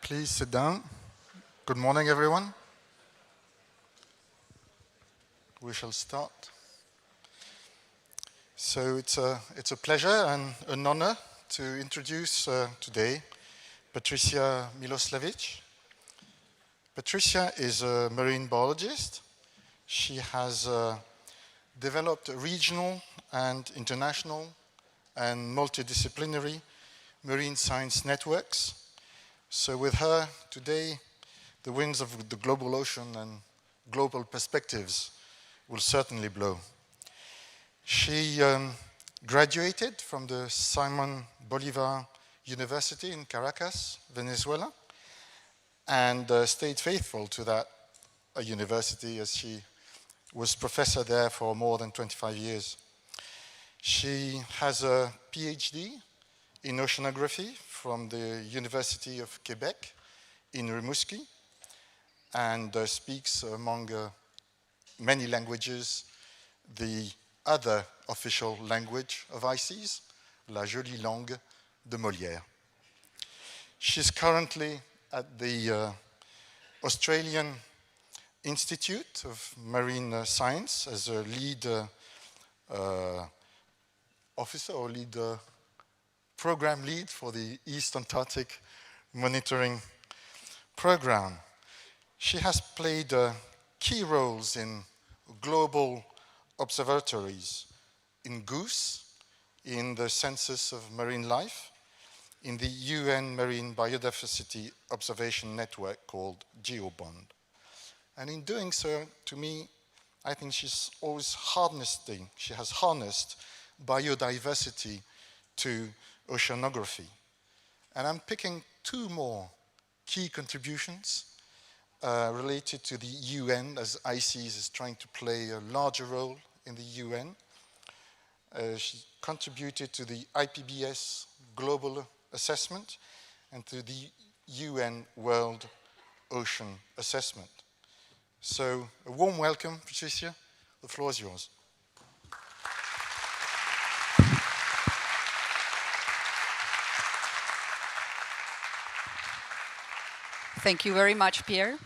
Please sit down. Good morning, everyone. We shall start. So it's a pleasure and an honor to introduce today Patricia Miloslavich. Patricia is a marine biologist. She has developed regional and international and multidisciplinary marine science networks. So with her today, the winds of the global ocean and global perspectives will certainly blow. She graduated from the Simon Bolivar University in Caracas, Venezuela, and stayed faithful to that university as she was professor there for more than 25 years. She has a PhD in oceanography from the University of Quebec in Rimouski and speaks among many languages the other official language of ICES, la jolie langue de Molière. She's currently at the Australian Institute of Marine Science as a lead officer or lead program lead for the East Antarctic monitoring program. She has played key roles in global observatories in Goose, in the Census of Marine Life, in the UN Marine Biodiversity Observation Network called GeoBond. And in doing so, to me, I think she has harnessed biodiversity to oceanography. And I'm picking two more key contributions related to the UN, as ICES is trying to play a larger role in the UN. She contributed to the IPBS Global Assessment and to the UN World Ocean Assessment. So a warm welcome, Patricia. The floor is yours. Thank you very much, Pierre.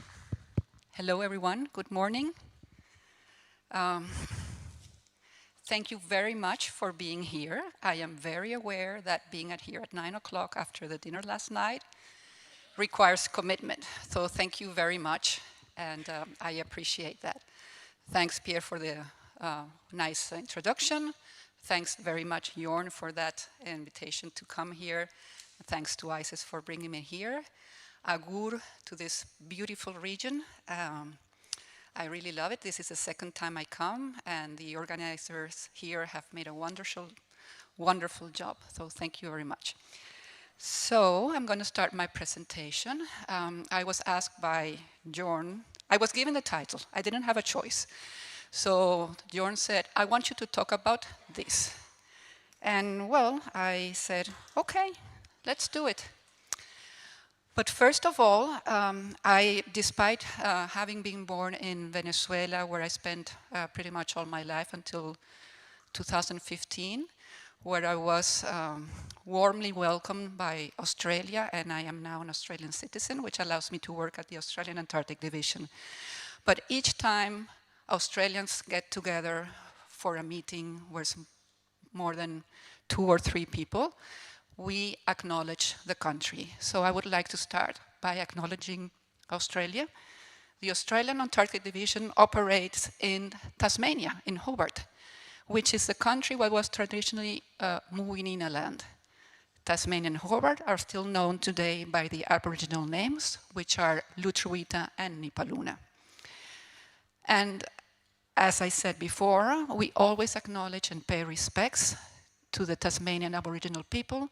Hello, everyone. Good morning. Thank you very much for being here. I am very aware that being here at 9 o'clock after the dinner last night requires commitment. So thank you very much, and I appreciate that. Thanks, Pierre, for the nice introduction. Thanks very much, Jorn, for that invitation to come here. Thanks to ICES for bringing me here. Agur to this beautiful region. I really love it. This is the second time I come, and the organizers here have made a wonderful job. So thank you very much. So I'm going to start my presentation. I was asked by Jorn, I was given the title. I didn't have a choice. So Jorn said, I want you to talk about this. And well, I said, okay, let's do it. But first of all, despite having been born in Venezuela, where I spent pretty much all my life until 2015, where I was warmly welcomed by Australia, and I am now an Australian citizen, which allows me to work at the Australian Antarctic Division. But each time Australians get together for a meeting where more than 2 or 3 people, we acknowledge the country. So I would like to start by acknowledging Australia. The Australian Antarctic Division operates in Tasmania, in Hobart, which is the country what was traditionally Muwinina land. Tasmania and Hobart are still known today by the Aboriginal names, which are Lutruwita and Nipaluna. And as I said before, we always acknowledge and pay respects to the Tasmanian Aboriginal people,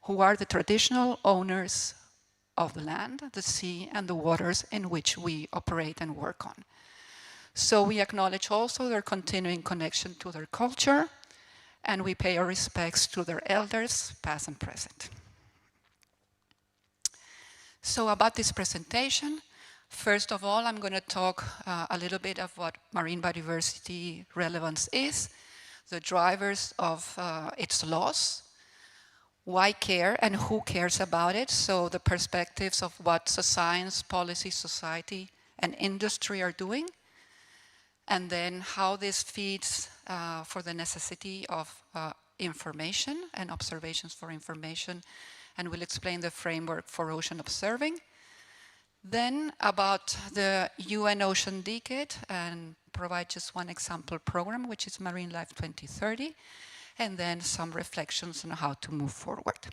who are the traditional owners of the land, the sea, and the waters in which we operate and work on. So we acknowledge also their continuing connection to their culture, and we pay our respects to their elders, past and present. So about this presentation, first of all, I'm going to talk a little bit of what marine biodiversity relevance is, the drivers of its loss, why care and who cares about it, so the perspectives of what science, policy, society, and industry are doing, and then how this feeds for the necessity of information and observations for information, and we'll explain the framework for ocean observing. Then about the UN Ocean Decade, and provide just one example program, which is Marine Life 2030, and then some reflections on how to move forward.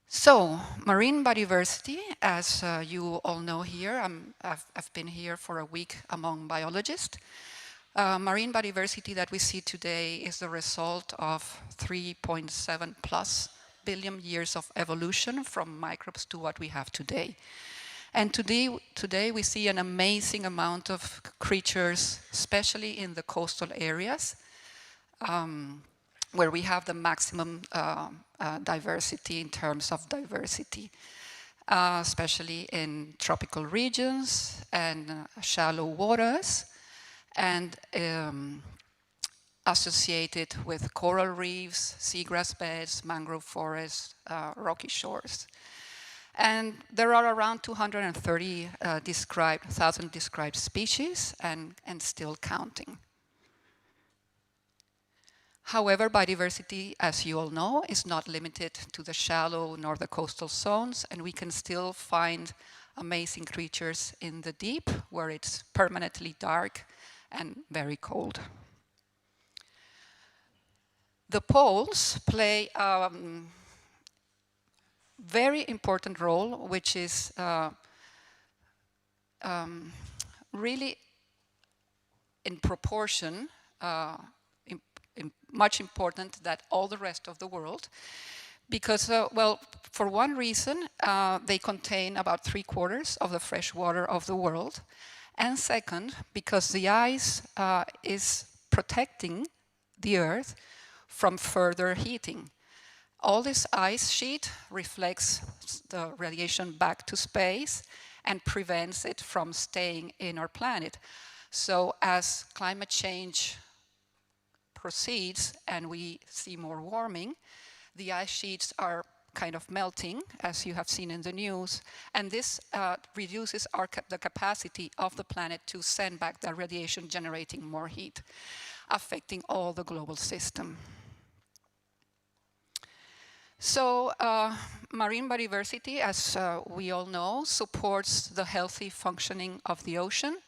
So, marine biodiversity, as you all know here, I've been here for a week among biologists. Marine biodiversity that we see today is the result of 3.7 plus billion years of evolution from microbes to what we have today. And today we see an amazing amount of creatures, especially in the coastal areas, where we have the maximum diversity in terms of diversity, especially in tropical regions and shallow waters, and associated with coral reefs, seagrass beds, mangrove forests, rocky shores. And there are around 230,000 described species, and still counting. However, biodiversity, as you all know, is not limited to the shallow nor the coastal zones, and we can still find amazing creatures in the deep, where it's permanently dark and very cold. The poles play a very important role, which is really in proportion much important than all the rest of the world, because, well, for one reason, they contain about 3/4 of the fresh water of the world, and second, because the ice is protecting the Earth from further heating. All this ice sheet reflects the radiation back to space and prevents it from staying in our planet. So as climate change proceeds and we see more warming, the ice sheets are kind of melting, as you have seen in the news, and this reduces the capacity of the planet to send back the radiation, generating more heat, affecting all the global system. So marine biodiversity, as we all know, supports the healthy functioning of the ocean,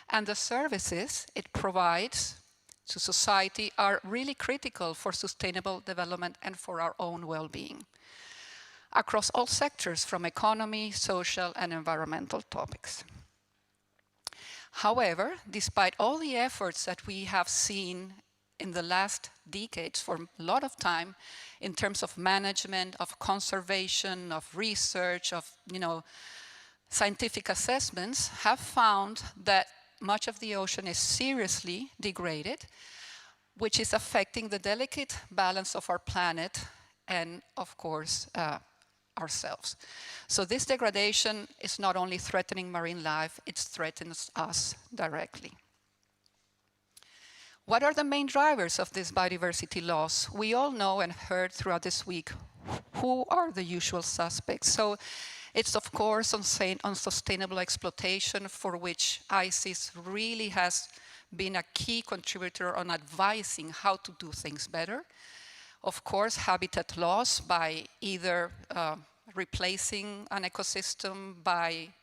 and the services it provides to society are really critical for sustainable development and for our own well-being across all sectors, from economy, social, and environmental topics. However, despite all the efforts that we have seen in the last decades for a lot of time in terms of management, of conservation, of research, of scientific assessments, have found that much of the ocean is seriously degraded, which is affecting the delicate balance of our planet and, of course, ourselves. So this degradation is not only threatening marine life, it threatens us directly. What are the main drivers of this biodiversity loss? We all know and heard throughout this week who are the usual suspects. So it's, of course, unsustainable exploitation, for which ICES really has been a key contributor on advising how to do things better. Of course, habitat loss by either replacing an ecosystem by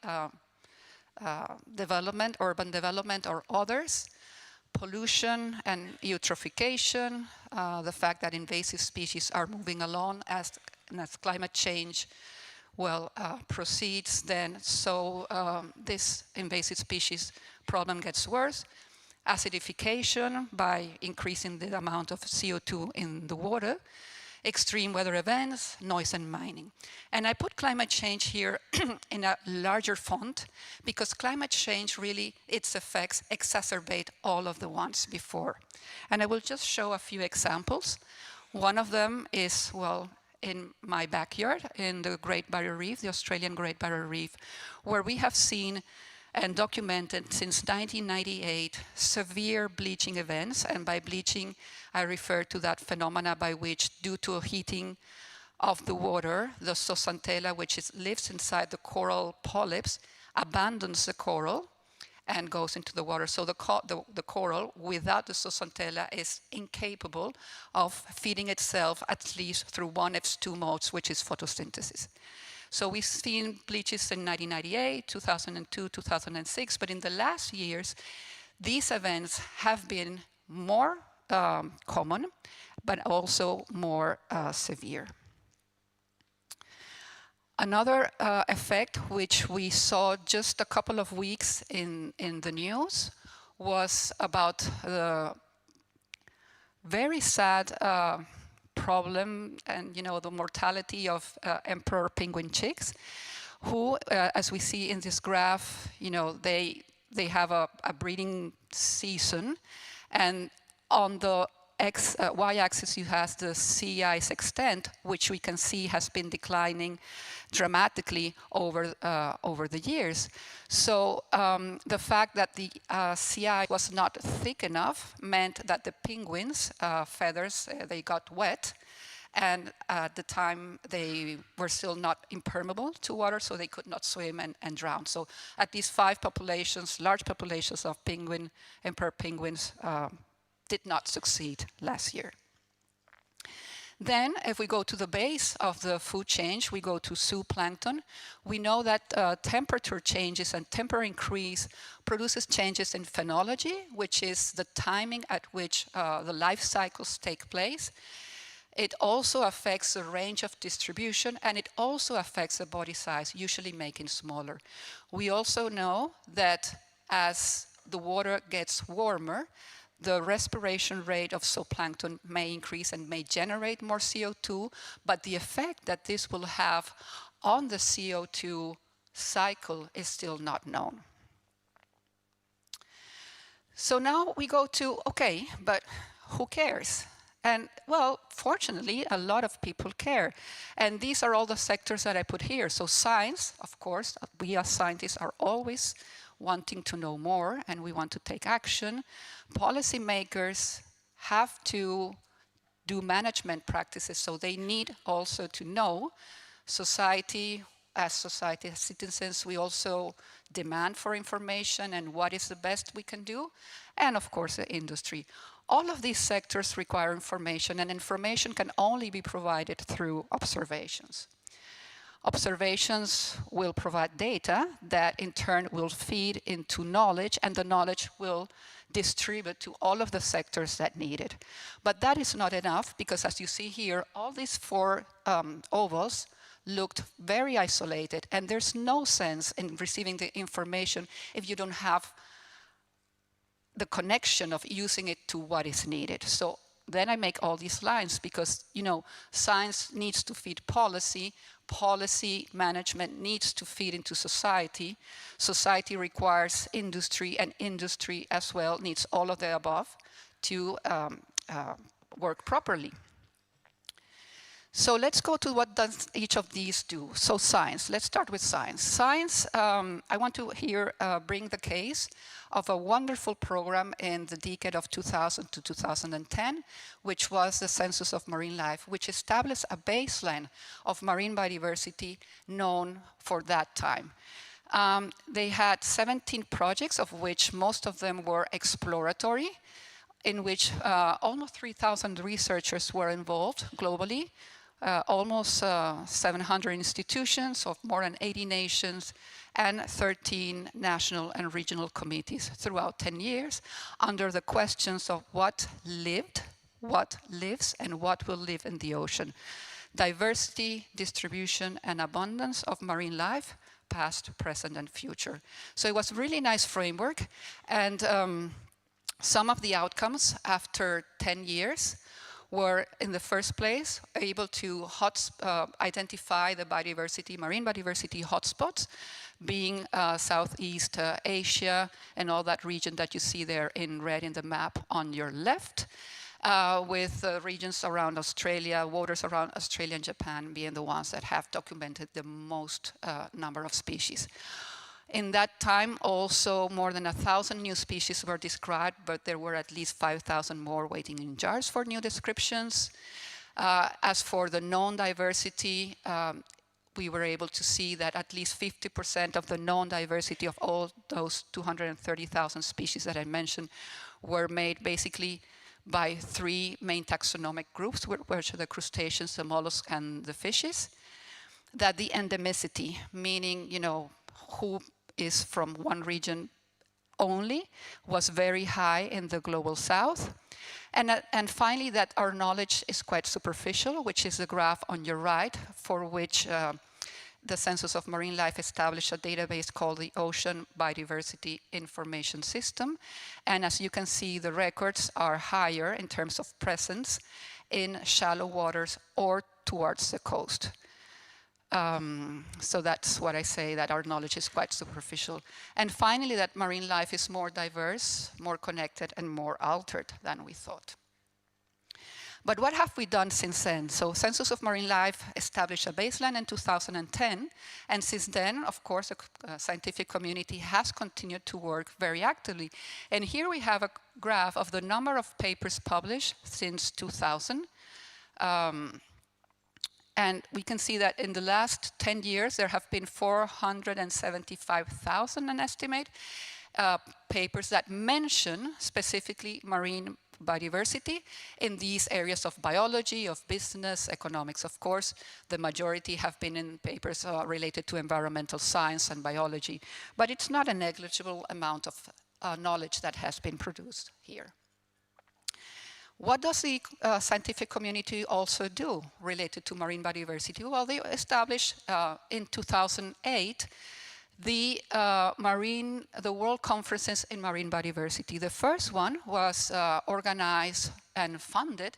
development, urban development, or others. Pollution and eutrophication, the fact that invasive species are moving along as climate change proceeds, then so this invasive species problem gets worse. Acidification by increasing the amount of CO2 in the water, extreme weather events, noise and mining. And I put climate change here in a larger font because climate change really, its effects exacerbate all of the ones before. And I will just show a few examples. One of them is, well, in my backyard, in the Great Barrier Reef, the Australian Great Barrier Reef, where we have seen and documented since 1998 severe bleaching events. And by bleaching, I refer to that phenomena by which, due to heating of the water, the zooxanthella, which lives inside the coral polyps, abandons the coral and goes into the water. So the coral, without the zooxanthella, is incapable of feeding itself, at least through one of its two modes, which is photosynthesis. So we've seen bleaches in 1998, 2002, 2006, but in the last years, these events have been more common, but also more severe. Another effect which we saw just a couple of weeks in the news was about the very sad problem and the mortality of emperor penguin chicks, who, as we see in this graph, they have a breeding season, and on the y-axis you have the sea ice extent, which we can see has been declining dramatically over the years. So the fact that the sea ice was not thick enough meant that the penguins' feathers, they got wet, and at the time they were still not impermeable to water, so they could not swim and drown. So at least 5 populations, large populations of emperor penguins, did not succeed last year. Then, if we go to the base of the food chain, we go to zooplankton. We know that temperature changes and temperature increase produces changes in phenology, which is the timing at which the life cycles take place. It also affects the range of distribution, and it also affects the body size, usually making smaller. We also know that as the water gets warmer, the respiration rate of zooplankton may increase and may generate more CO2, but the effect that this will have on the CO2 cycle is still not known. So now we go to, okay, but who cares? And well, fortunately, a lot of people care. And these are all the sectors that I put here. So science, of course, we as scientists are always wanting to know more, and we want to take action. Policymakers have to do management practices, so they need also to know. Society, as citizens, we also demand for information and what is the best we can do, and of course the industry. All of these sectors require information, and information can only be provided through observations. Observations will provide data that in turn will feed into knowledge, and the knowledge will distribute to all of the sectors that need it. But that is not enough, because as you see here, all these 4 ovals looked very isolated, and there's no sense in receiving the information if you don't have the connection of using it to what is needed. So then I make all these lines, because science needs to feed policy, policy management needs to feed into society, society requires industry, and industry as well needs all of the above to work properly. So let's go to what does each of these do. So science, let's start with science. Science, I want to here bring the case of a wonderful program in the decade of 2000 to 2010, which was the Census of Marine Life, which established a baseline of marine biodiversity known for that time. They had 17 projects, of which most of them were exploratory, in which almost 3,000 researchers were involved globally. Almost 700 institutions of more than 80 nations, and 13 national and regional committees throughout 10 years under the questions of what lived, what lives, and what will live in the ocean. Diversity, distribution, and abundance of marine life, past, present, and future. So it was a really nice framework, and some of the outcomes after 10 years were, in the first place, able to identify the biodiversity, marine biodiversity hotspots, being Southeast Asia and all that region that you see there in red in the map on your left, with regions around Australia, waters around Australia and Japan being the ones that have documented the most number of species. In that time, also more than 1,000 new species were described, but there were at least 5,000 more waiting in jars for new descriptions. As for the known diversity, we were able to see that at least 50% of the known diversity of all those 230,000 species that I mentioned were made basically by three main taxonomic groups, which are the crustaceans, the mollusks, and the fishes. That the endemicity, meaning, you know, who is from one region only, was very high in the global south. And finally, that our knowledge is quite superficial, which is the graph on your right, for which the Census of Marine Life established a database called the Ocean Biodiversity Information System. And as you can see, the records are higher in terms of presence in shallow waters or towards the coast. So that's what I say, that our knowledge is quite superficial. And finally, that marine life is more diverse, more connected, and more altered than we thought. But what have we done since then? So Census of Marine Life established a baseline in 2010, and since then, of course, the scientific community has continued to work very actively. And here we have a graph of the number of papers published since 2000. And we can see that in the last 10 years, there have been 475,000, an estimate, papers that mention specifically marine biodiversity in these areas of biology, of business, economics. Of course, the majority have been in papers related to environmental science and biology, but it's not a negligible amount of knowledge that has been produced here. What does the scientific community also do related to marine biodiversity? Well, they established in 2008 the World Conferences in Marine Biodiversity. The first one was organized and founded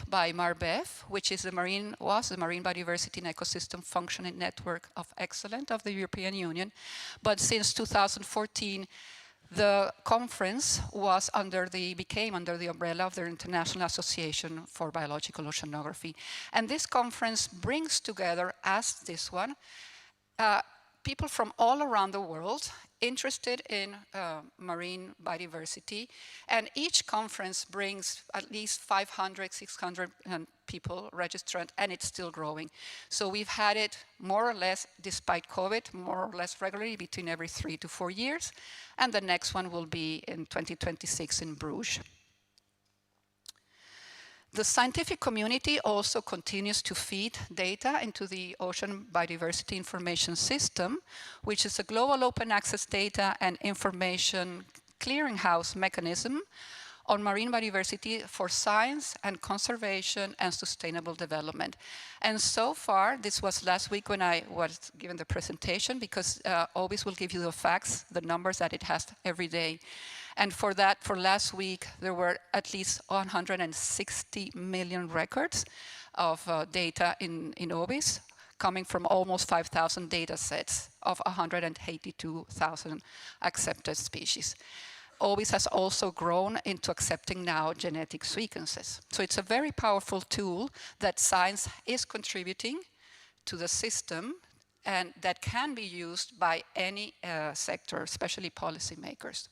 by MARBEF, which is the Marine Biodiversity and Ecosystem Functioning Network of Excellence of the European Union. But since 2014, the conference became under the umbrella of the International Association for Biological Oceanography. And this conference brings together, as this one, people from all around the world interested in marine biodiversity. And each conference brings at least 500, 600 people registered, and it's still growing. So we've had it more or less, despite COVID, more or less regularly between every 3 to 4 years. And the next one will be in 2026 in Bruges. The scientific community also continues to feed data into the Ocean Biodiversity Information System, which is a global open access data and information clearinghouse mechanism on marine biodiversity for science and conservation and sustainable development. And so far, this was last week when I was given the presentation, because always will give you the facts, the numbers that it has every day. And for that, for last week, there were at least 160 million records of data in OBIS, coming from almost 5,000 data sets of 182,000 accepted species. OBIS has also grown into accepting now genetic sequences. So it's a very powerful tool that science is contributing to the system, and that can be used by any sector, especially policymakers.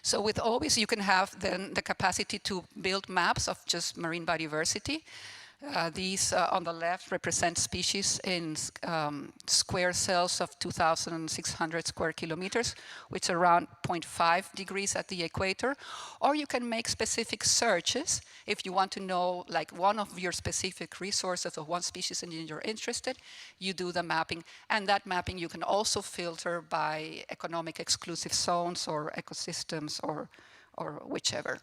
So with OBIS, you can have then the capacity to build maps of just marine biodiversity. These on the left represent species in square cells of 2,600 square kilometers, which are around 0.5 degrees at the equator. Or you can make specific searches if you want to know like one of your specific resources of one species and you're interested, you do the mapping. And that mapping you can also filter by economic exclusive zones or ecosystems or whichever.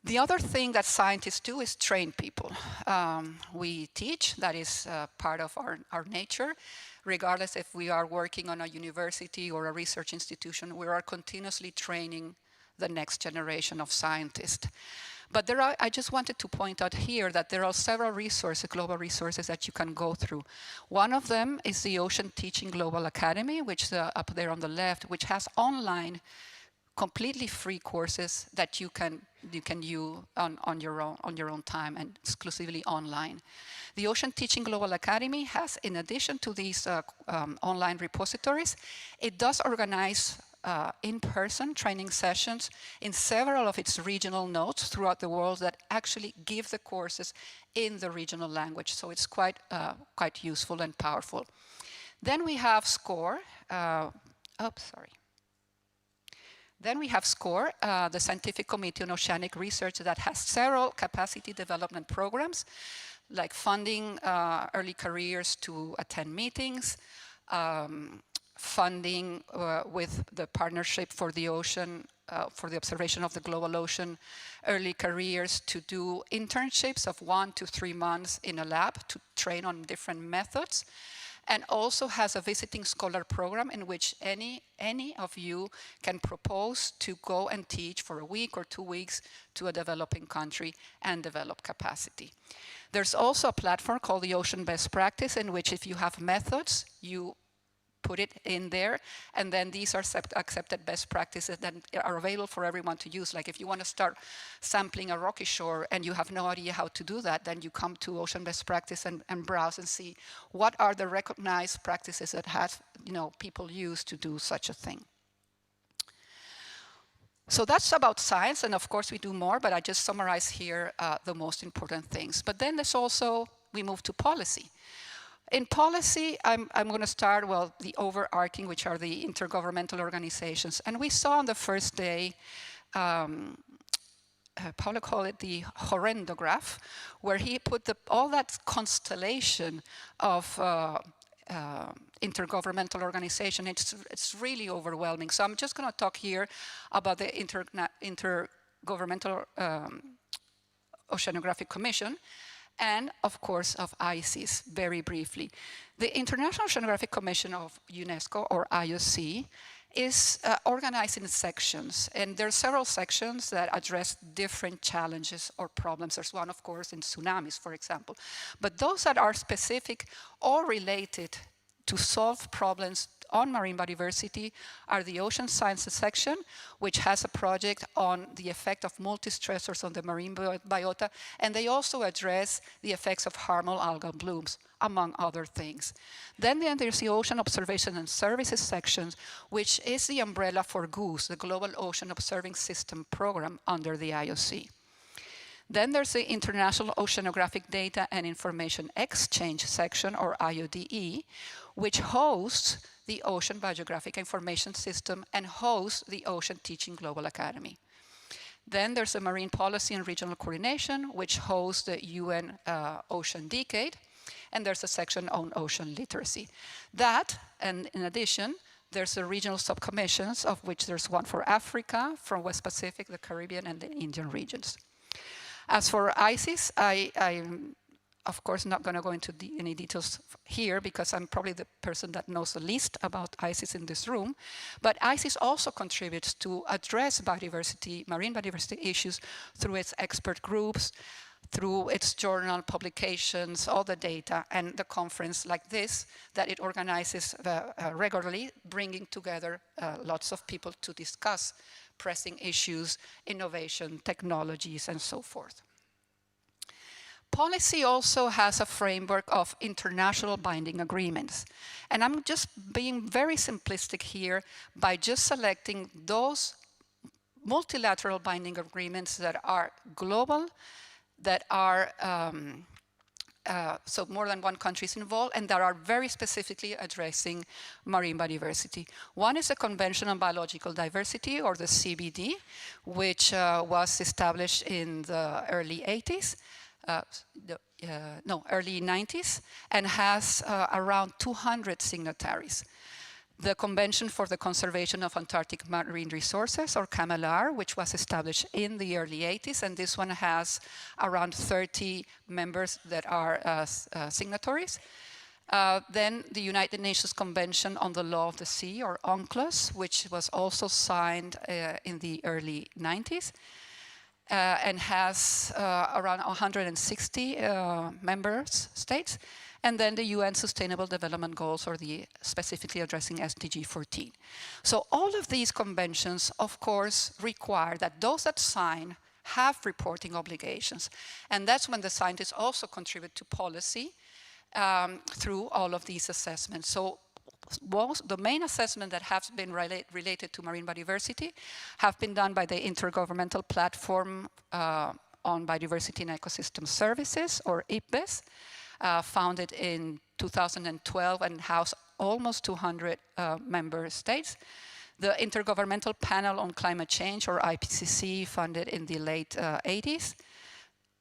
The other thing that scientists do is train people. We teach, that is part of our nature. Regardless if we are working on a university or a research institution, we are continuously training the next generation of scientists. But I just wanted to point out here that there are several resources, global resources that you can go through. One of them is the Ocean Teaching Global Academy, which is up there on the left, which has online completely free courses that you can use on your own time and exclusively online. The Ocean Teaching Global Academy has, in addition to these online repositories, it does organize in-person training sessions in several of its regional nodes throughout the world that actually give the courses in the regional language. So it's quite useful and powerful. Then we have SCORE. Then we have SCORE, the Scientific Committee on Oceanic Research, that has several capacity development programs, like funding early careers to attend meetings, funding with the Partnership for the Ocean, for the observation of the global ocean, early careers to do internships of 1 to 3 months in a lab to train on different methods, and also has a visiting scholar program in which any of you can propose to go and teach for a week or 2 weeks to a developing country and develop capacity. There's also a platform called the Ocean Best Practice, in which if you have methods, you put it in there, and then these are accepted best practices that are available for everyone to use. Like if you want to start sampling a rocky shore and you have no idea how to do that, then you come to Ocean Best Practice and browse and see what are the recognized practices that people use to do such a thing. So that's about science, and of course we do more, but I just summarize here the most important things. But then there's also, we move to policy. In policy, I'm going to start, the overarching, which are the intergovernmental organizations. And we saw on the first day, Paula called it the horrendograph, where he put all that constellation of intergovernmental organization. It's really overwhelming. So I'm just going to talk here about the Intergovernmental Oceanographic Commission, and of course of ICES, very briefly. The International Oceanographic Commission of UNESCO, or IOC, is organized in sections, and there are several sections that address different challenges or problems. There's one, of course, in tsunamis, for example. But those that are specific or related to solve problems on marine biodiversity are the Ocean Sciences section, which has a project on the effect of multi-stressors on the marine biota, and they also address the effects of harmful algal blooms, among other things. Then there's the Ocean Observation and Services section, which is the umbrella for GOOS, the Global Ocean Observing System Program under the IOC. Then there's the International Oceanographic Data and Information Exchange section, or IODE, which hosts the Ocean Biogeographic Information System and hosts the Ocean Teaching Global Academy. Then there's the Marine Policy and Regional Coordination, which hosts the UN Ocean Decade, and there's a section on ocean literacy. That, and in addition, there's the regional subcommissions, of which there's one for Africa, from West Pacific, the Caribbean, and the Indian regions. As for ICES, I'm of course not going to go into any details here because I'm probably the person that knows the least about ICES in this room. But ICES also contributes to address biodiversity, marine biodiversity issues through its expert groups, through its journal publications, all the data, and the conference like this that it organizes regularly, bringing together lots of people to discuss pressing issues, innovation, technologies, and so forth. Policy also has a framework of international binding agreements. And I'm just being very simplistic here by just selecting those multilateral binding agreements that are global, that are, so more than one country is involved, and that are very specifically addressing marine biodiversity. One is the Convention on Biological Diversity, or the CBD, which was established in the early 80s. Early 90s, and has around 200 signatories. The Convention for the Conservation of Antarctic Marine Resources, or CAMLR, which was established in the early 80s, and this one has around 30 members that are signatories. Then the United Nations Convention on the Law of the Sea, or UNCLOS, which was also signed in the early 90s. And has around 160 member states. and then the UN Sustainable Development Goals, or the specifically addressing SDG 14. So all of these conventions, of course, require that those that sign have reporting obligations. And that's when the scientists also contribute to policy through all of these assessments. So the main assessment that has been related to marine biodiversity have been done by the Intergovernmental Platform on Biodiversity and Ecosystem Services, or IPBES, founded in 2012 and housed almost 200 member states. The Intergovernmental Panel on Climate Change, or IPCC, funded in the late 80s.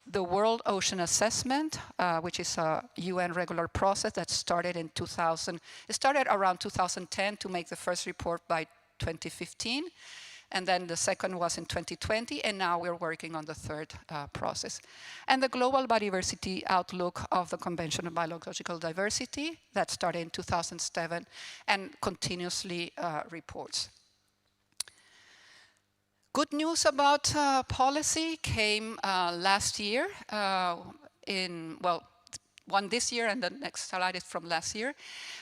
The World Ocean Assessment, which is a UN regular process that started in 2000. It started around 2010 to make the first report by 2015. And then the second was in 2020, and now we're working on the third process. And the Global Biodiversity Outlook of the Convention on Biological Diversity, that started in 2007 and continuously reports. Good news about policy came last year, one this year and the next slide is from last year,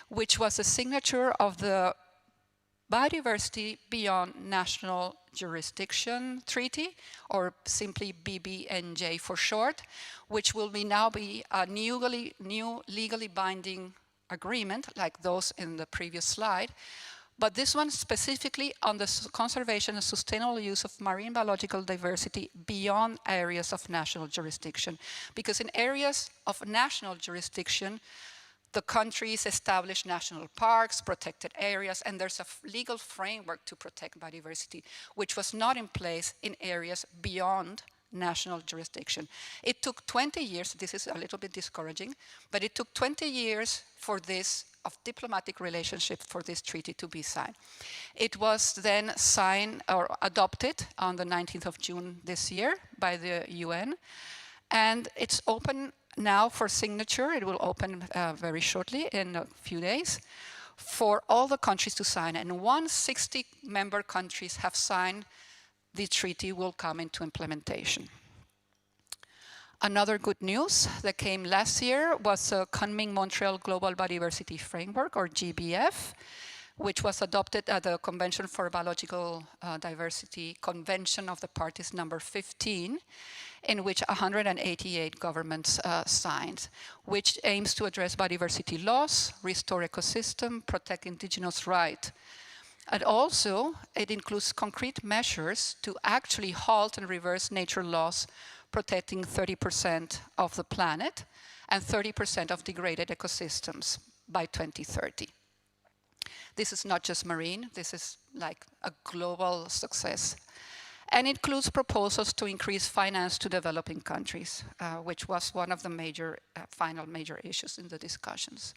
which was a signature of the Biodiversity Beyond National Jurisdiction Treaty, or simply BBNJ for short, which will now be a new legally binding agreement like those in the previous slide. But this one specifically on the conservation and sustainable use of marine biological diversity beyond areas of national jurisdiction. Because in areas of national jurisdiction, the countries establish national parks, protected areas, and there's a legal framework to protect biodiversity, which was not in place in areas beyond national jurisdiction. It took 20 years, this is a little bit discouraging, but it took 20 years for this of diplomatic relationship for this treaty to be signed. It was then signed or adopted on the 19th of June this year by the UN, and it's open now for signature. It will open very shortly in a few days for all the countries to sign, and once 60 member countries have signed, the treaty will come into implementation. Another good news that came last year was the Kunming-Montreal Global Biodiversity Framework, or GBF, which was adopted at the Convention for Biological Diversity Convention of the Parties number 15, in which 188 governments signed, which aims to address biodiversity loss, restore ecosystem, protect indigenous rights. And also, it includes concrete measures to actually halt and reverse nature loss, protecting 30% of the planet and 30% of degraded ecosystems by 2030. This is not just marine, this is like a global success. And it includes proposals to increase finance to developing countries, which was one of the final major issues in the discussions.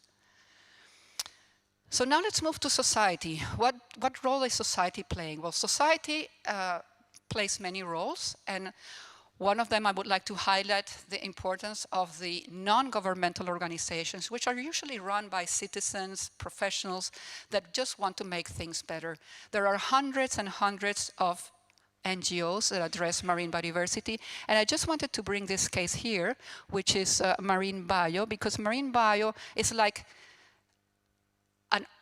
So now let's move to society. What role is society playing? Well, society plays many roles, and one of them I would like to highlight the importance of the non-governmental organizations, which are usually run by citizens, professionals that just want to make things better. There are hundreds and hundreds of NGOs that address marine biodiversity, and I just wanted to bring this case here, which is Marine Bio, because Marine Bio is like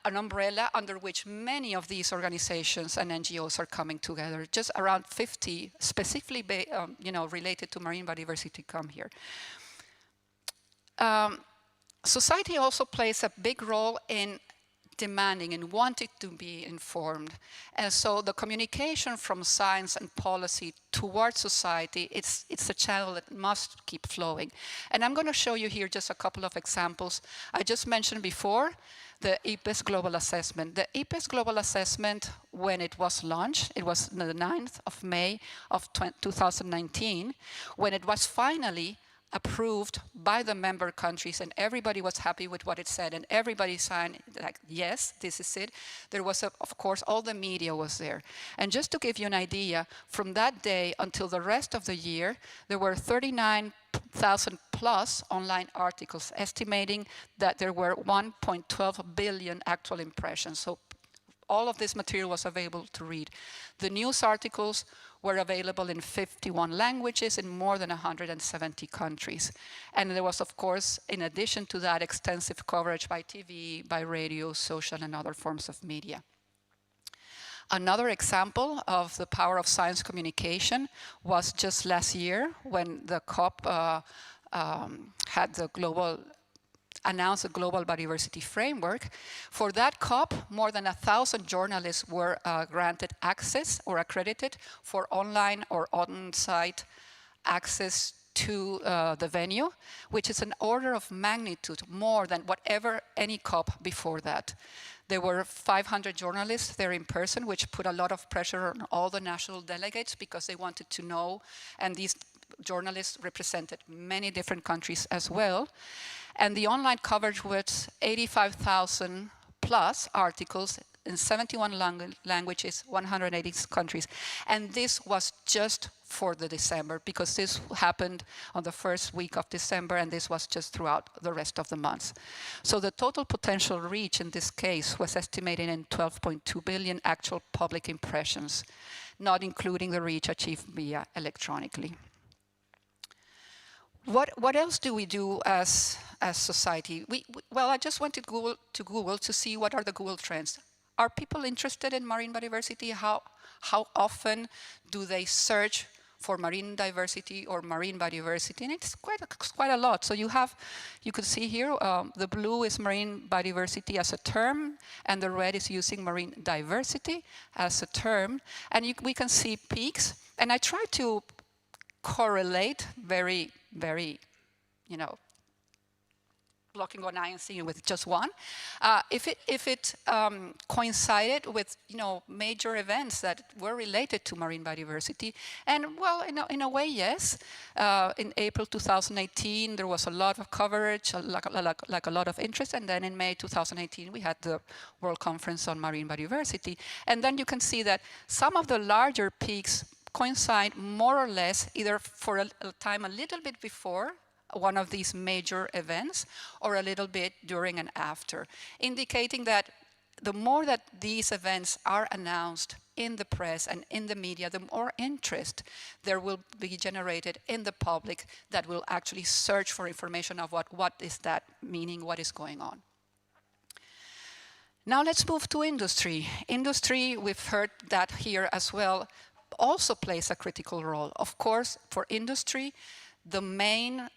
an umbrella under which many of these organizations and NGOs are coming together. Just around 50 specifically related to marine biodiversity come here. Society also plays a big role in demanding and wanting to be informed. And so the communication from science and policy towards society, it's a channel that must keep flowing. And I'm going to show you here just a couple of examples. I just mentioned before the IPBES Global Assessment. The IPBES Global Assessment, when it was launched, it was the 9th of May of 2019, when it was finally approved by the member countries, and everybody was happy with what it said, and everybody signed like, yes, this is it. There was, of course, all the media was there. And just to give you an idea, from that day until the rest of the year, there were 39,000 plus online articles estimating that there were 1.12 billion actual impressions. So all of this material was available to read. The news articles were available in 51 languages in more than 170 countries. And there was, of course, in addition to that, extensive coverage by TV, by radio, social, and other forms of media. Another example of the power of science communication was just last year when the COP had the announced a global biodiversity framework. For that COP, more than 1,000 journalists were granted access or accredited for online or on-site access to the venue, which is an order of magnitude more than whatever any COP before that. There were 500 journalists there in person, which put a lot of pressure on all the national delegates because they wanted to know, and these journalists represented many different countries as well. And the online coverage was 85,000 plus articles in 71 languages, 180 countries. And this was just for the December, because this happened on the first week of December, and this was just throughout the rest of the months. So the total potential reach in this case was estimated in 12.2 billion actual public impressions, not including the reach achieved via electronically. What else do we do as society? Well, I just went to Google to see what are the Google trends. Are people interested in marine biodiversity? How often do they search for marine diversity or marine biodiversity? And it's quite a lot. So you could see here, the blue is marine biodiversity as a term, and the red is using marine diversity as a term. And we can see peaks. And I try to correlate very, blocking one eye and seeing with just one. If it coincided with, major events that were related to marine biodiversity, and well, in a way, yes. In April 2018, there was a lot of coverage, like a lot of interest, and then in May 2018, we had the World Conference on Marine Biodiversity. And then you can see that some of the larger peaks coincide more or less either for a time a little bit before one of these major events or a little bit during and after, indicating that the more that these events are announced in the press and in the media, the more interest there will be generated in the public that will actually search for information of what is that meaning, what is going on. Now let's move to industry. Industry, we've heard that here as well, also plays a critical role. Of course, for industry, the main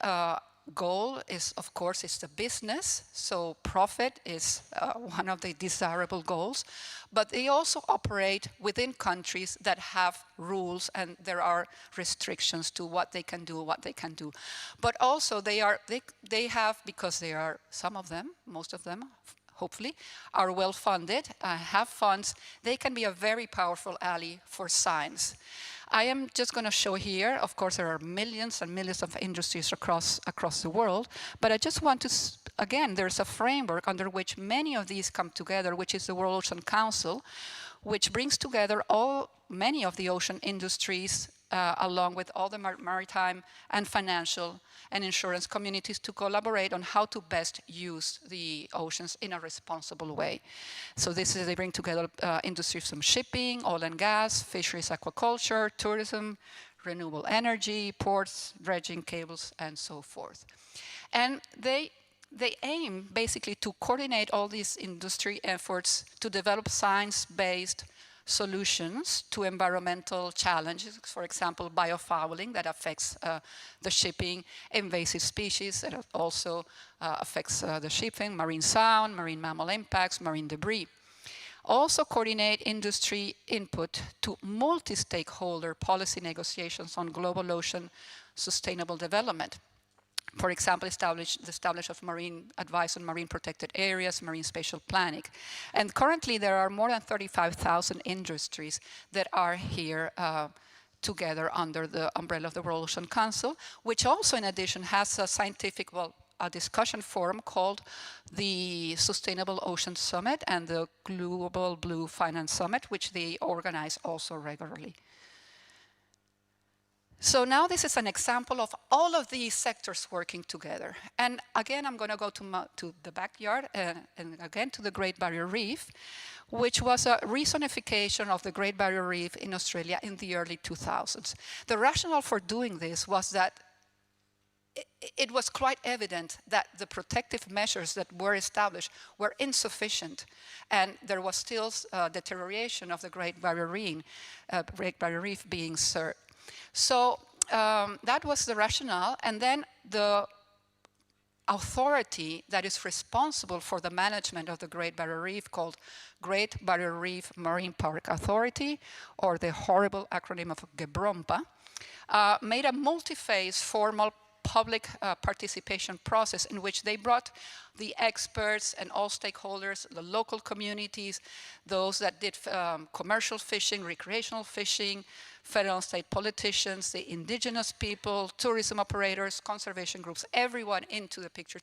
goal is, of course, is the business. So profit is one of the desirable goals. But they also operate within countries that have rules, and there are restrictions to what they can do, But also they have, because they are, some of them, most of them, hopefully, are well funded, have funds, they can be a very powerful ally for science. I am just going to show here, of course, there are millions and millions of industries across the world, but I just want to, again, there's a framework under which many of these come together, which is the World Ocean Council, which brings together many of the ocean industries along with all the maritime and financial and insurance communities to collaborate on how to best use the oceans in a responsible way. So they bring together industries from shipping, oil and gas, fisheries, aquaculture, tourism, renewable energy, ports, dredging, cables, and so forth. And they aim basically to coordinate all these industry efforts to develop science-based solutions to environmental challenges, for example, biofouling that affects the shipping, invasive species that also affects the shipping, marine sound, marine mammal impacts, marine debris. Also coordinate industry input to multi-stakeholder policy negotiations on global ocean sustainable development. For example, the establishment of marine advice on marine protected areas, marine spatial planning. And currently there are more than 35,000 industries that are here together under the umbrella of the World Ocean Council, which also in addition has a scientific, a discussion forum called the Sustainable Ocean Summit and the Global Blue Finance Summit, which they organize also regularly. So now this is an example of all of these sectors working together. And again, I'm going to go to the backyard and again to the Great Barrier Reef, which was a rezonification of the Great Barrier Reef in Australia in the early 2000s. The rationale for doing this was that it was quite evident that the protective measures that were established were insufficient, and there was still deterioration of the Great Barrier Reef being served. So that was the rationale, and then the authority that is responsible for the management of the Great Barrier Reef, called Great Barrier Reef Marine Park Authority, or the horrible acronym of GBROMPA, made a multi-phase formal public participation process in which they brought the experts and all stakeholders, the local communities, those that did commercial fishing, recreational fishing, federal and state politicians, the indigenous people, tourism operators, conservation groups, everyone into the picture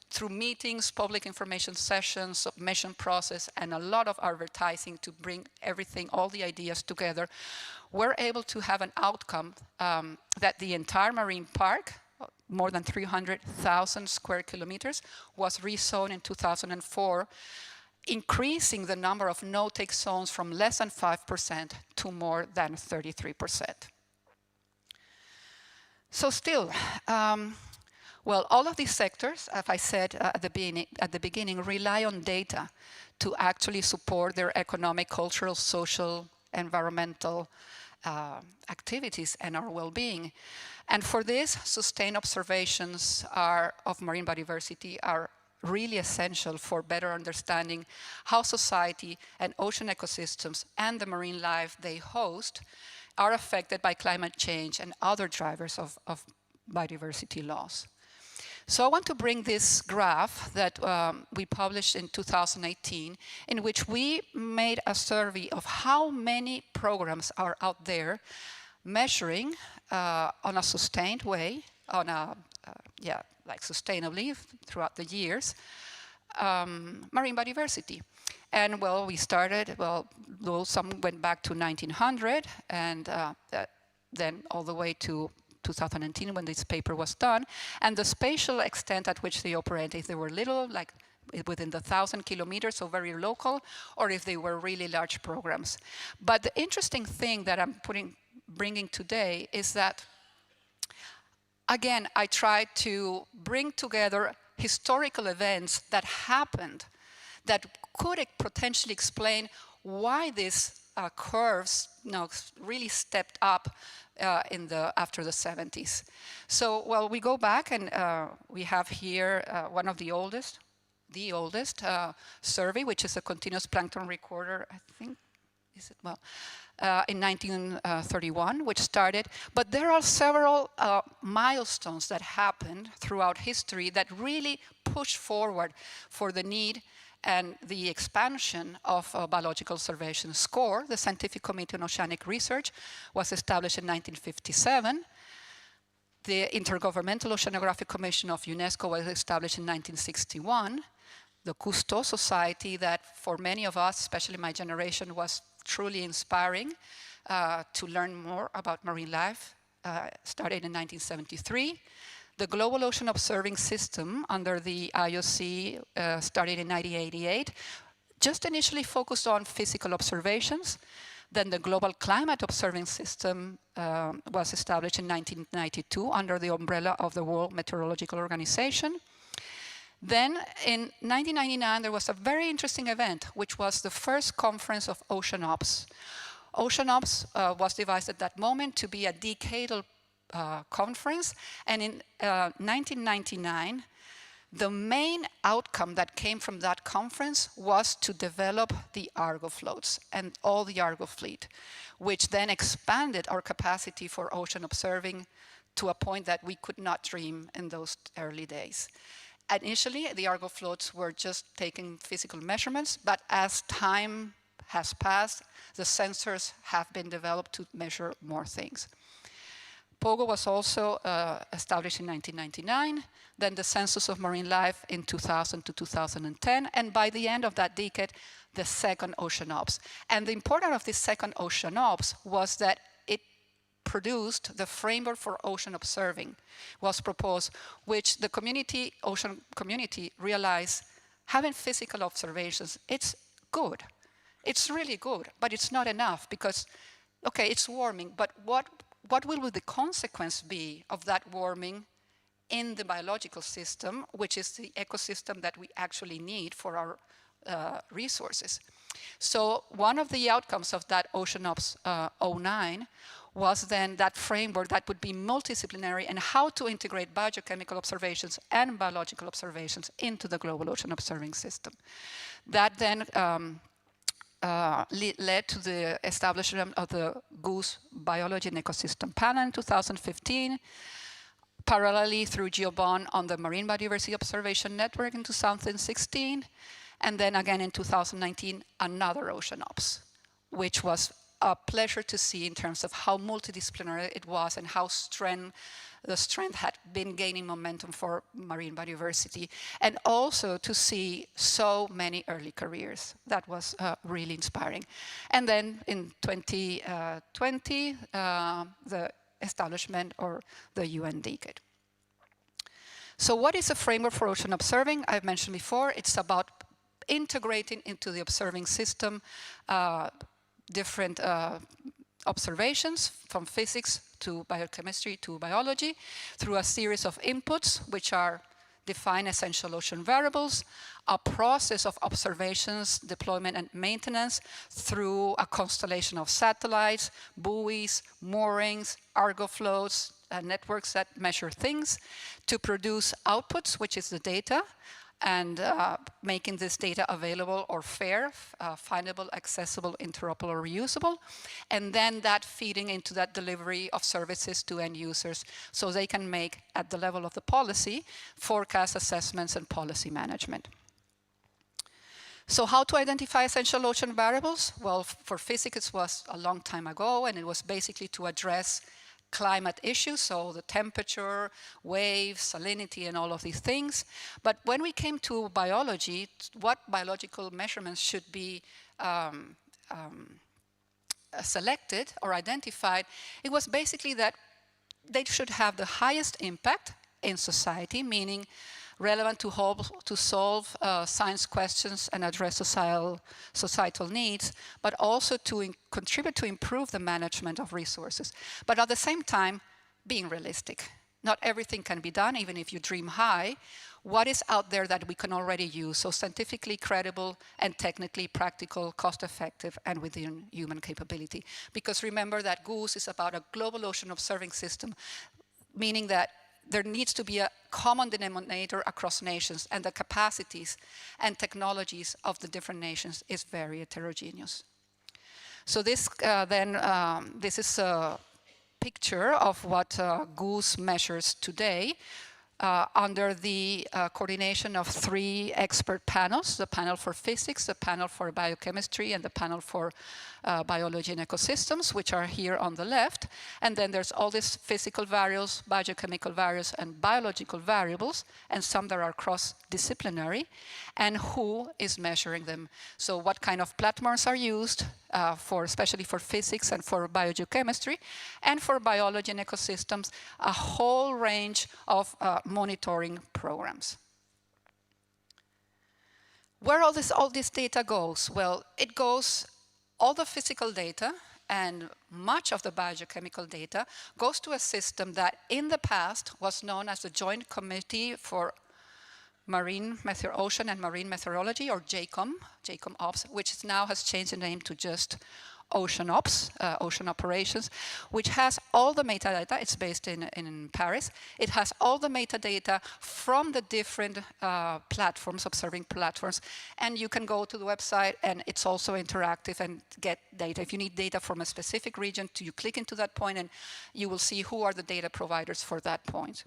through meetings, public information sessions, submission process, and a lot of advertising to bring everything, all the ideas together. We're able to have an outcome that the entire marine park, more than 300,000 square kilometers, was rezoned in 2004, increasing the number of no-take zones from less than 5% to more than 33%. So still, well, all of these sectors, as I said at the beginning, rely on data to actually support their economic, cultural, social, environmental activities and our well-being. And for this, sustained observations of marine biodiversity are really essential for better understanding how society and ocean ecosystems and the marine life they host are affected by climate change and other drivers of biodiversity loss. So I want to bring this graph that we published in 2018, in which we made a survey of how many programs are out there measuring on a sustained way, like sustainably throughout the years, marine biodiversity. And well, we started, though some went back to 1900 and then all the way to 2010 when this paper was done, and the spatial extent at which they operated, if they were little, like within the 1,000 kilometers, so very local, or if they were really large programs. But the interesting thing that I'm bringing today is that, again, I tried to bring together historical events that happened that could potentially explain why these curves really stepped up after the 70s. So, well, we go back and we have here one of the oldest survey, which is a continuous plankton recorder, I think, in 1931, which started. But there are several milestones that happened throughout history that really pushed forward for the need and the expansion of biological observation. SCORE, the Scientific Committee on Oceanic Research, was established in 1957. The Intergovernmental Oceanographic Commission of UNESCO was established in 1961. The Cousteau Society, that for many of us, especially my generation, was truly inspiring to learn more about marine life, started in 1973. The Global Ocean Observing System under the IOC started in 1988, just initially focused on physical observations. Then the Global Climate Observing System was established in 1992 under the umbrella of the World Meteorological Organization. Then in 1999, there was a very interesting event, which was the first conference of Ocean Ops. Ocean Ops was devised at that moment to be a decadal conference, and in 1999, the main outcome that came from that conference was to develop the Argo floats and all the Argo fleet, which then expanded our capacity for ocean observing to a point that we could not dream in those early days. Initially, the Argo floats were just taking physical measurements, but as time has passed, the sensors have been developed to measure more things. POGO was also established in 1999, then the Census of Marine Life in 2000 to 2010, and by the end of that decade, the second Ocean Ops. And the importance of this second Ocean Ops was that it produced the framework for ocean observing, was proposed, which the ocean community realized having physical observations, it's good. It's really good, but it's not enough because, okay, it's warming, but what will the consequence be of that warming in the biological system, which is the ecosystem that we actually need for our resources? So one of the outcomes of that OceanOps 09 was then that framework that would be multidisciplinary and how to integrate biogeochemical observations and biological observations into the global ocean observing system. That then led to the establishment of the Goose Biology and Ecosystem Panel in 2015, parallelly through GeoBond on the Marine Biodiversity Observation Network in 2016, and then again in 2019, another OceanOps, which was a pleasure to see in terms of how multidisciplinary it was and how the strength had been gaining momentum for marine biodiversity, and also to see so many early careers. That was really inspiring. And then in 2020, the establishment or the UN Decade. So what is a framework for ocean observing? I've mentioned before, it's about integrating into the observing system different observations from physics to biochemistry to biology through a series of inputs which are defined essential ocean variables, a process of observations, deployment and maintenance through a constellation of satellites, buoys, moorings, Argo floats, networks that measure things to produce outputs, which is the data, and making this data available or fair, findable, accessible, interoperable, or reusable, and then that feeding into that delivery of services to end users so they can make, at the level of the policy, forecast assessments and policy management. So how to identify essential ocean variables? Well, for physics it was a long time ago, and it was basically to address climate issues, so the temperature, waves, salinity, and all of these things. But when we came to biology, what biological measurements should be selected or identified, it was basically that they should have the highest impact in society, meaning relevant to solve science questions and address societal needs, but also to contribute to improve the management of resources. But at the same time, being realistic. Not everything can be done, even if you dream high. What is out there that we can already use? So scientifically credible and technically practical, cost-effective, and within human capability. Because remember that GOOSE is about a global ocean observing system, meaning that there needs to be a common denominator across nations, and the capacities and technologies of the different nations is very heterogeneous. So this this is a picture of what GOOSE measures today under the coordination of 3 expert panels, the panel for physics, the panel for biochemistry, and the panel for biology and ecosystems, which are here on the left. And then there's all these physical variables, biogeochemical variables, and biological variables, and some that are cross-disciplinary, and who is measuring them. So what kind of platforms are used, especially for physics and for biogeochemistry, and for biology and ecosystems, a whole range of monitoring programs. Where all this data goes? Well, it goes, all the physical data and much of the biogeochemical data goes to a system that in the past was known as the Joint Committee for Ocean and Marine Meteorology, or JCOM Ops, which now has changed the name to just OceanOps, Ocean Operations, which has all the metadata. It's based in Paris. It has all the metadata from the different platforms, observing platforms, and you can go to the website, and it's also interactive and get data. If you need data from a specific region, you click into that point, and you will see who are the data providers for that point.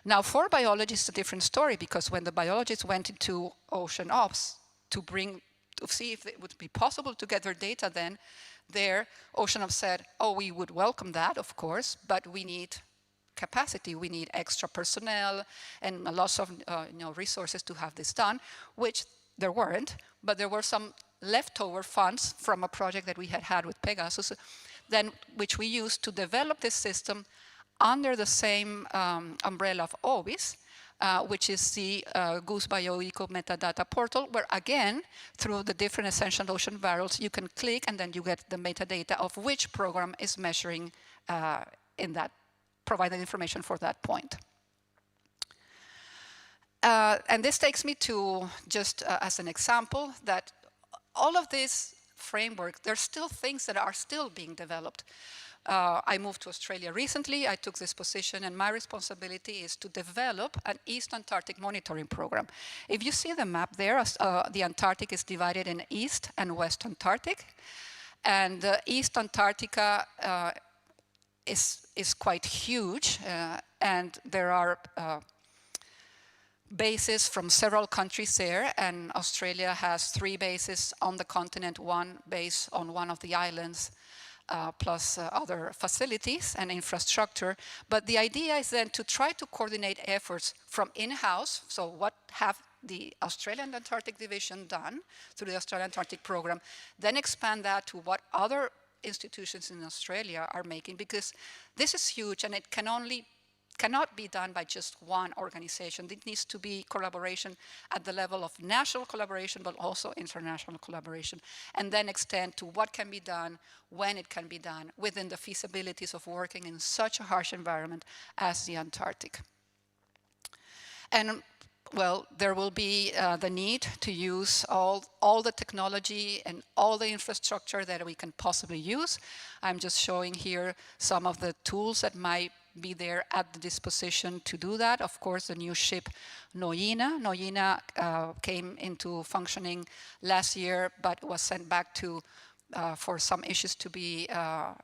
Now, for biologists, it's a different story, because when the biologists went into OceanOps to see if it would be possible to get their data then, OceanOps said, oh, we would welcome that, of course, but we need capacity. We need extra personnel and a lot of resources to have this done, which there weren't, but there were some leftover funds from a project that we had with Pegasus then which we use to develop this system under the same umbrella of OBIS, which is the Goose BioEco metadata portal, where again, through the different essential ocean variables, you can click and then you get the metadata of which program is measuring in that, providing information for that point. And this takes me to, just as an example, that all of this framework, there's still things that are still being developed. I moved to Australia recently. I took this position, and my responsibility is to develop an East Antarctic monitoring program. If you see the map there, the Antarctic is divided in East and West Antarctic. And East Antarctica is quite huge, and there are bases from several countries there, and Australia has 3 bases on the continent, 1 base on one of the islands, plus other facilities and infrastructure. But the idea is then to try to coordinate efforts from in-house. So what have the Australian Antarctic Division done through the Australian Antarctic Program, then expand that to what other institutions in Australia are making, because this is huge and it cannot be done by just one organization. It needs to be collaboration at the level of national collaboration, but also international collaboration, and then extend to what can be done, when it can be done, within the feasibilities of working in such a harsh environment as the Antarctic. And well, there will be the need to use all the technology and all the infrastructure that we can possibly use. I'm just showing here some of the tools that might be there at the disposition to do that. Of course, the new ship Noina. Noina came into functioning last year, but was sent back to for some issues to be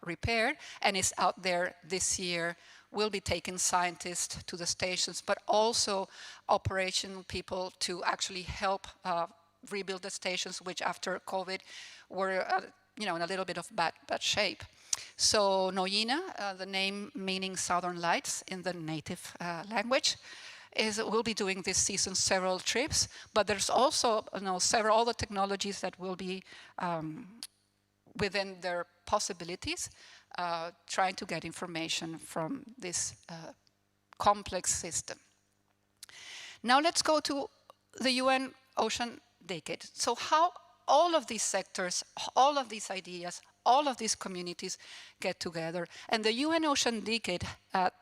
repaired, and is out there this year. Will be taking scientists to the stations, but also operational people to actually help rebuild the stations, which after COVID were in a little bit of bad shape. So Noina, the name meaning Southern Lights in the native language, will be doing this season several trips, but there's also several other technologies that will be within their possibilities, trying to get information from this complex system. Now let's go to the UN Ocean Decade. So how all of these sectors, all of these ideas, all of these communities get together. And the UN Ocean Decade,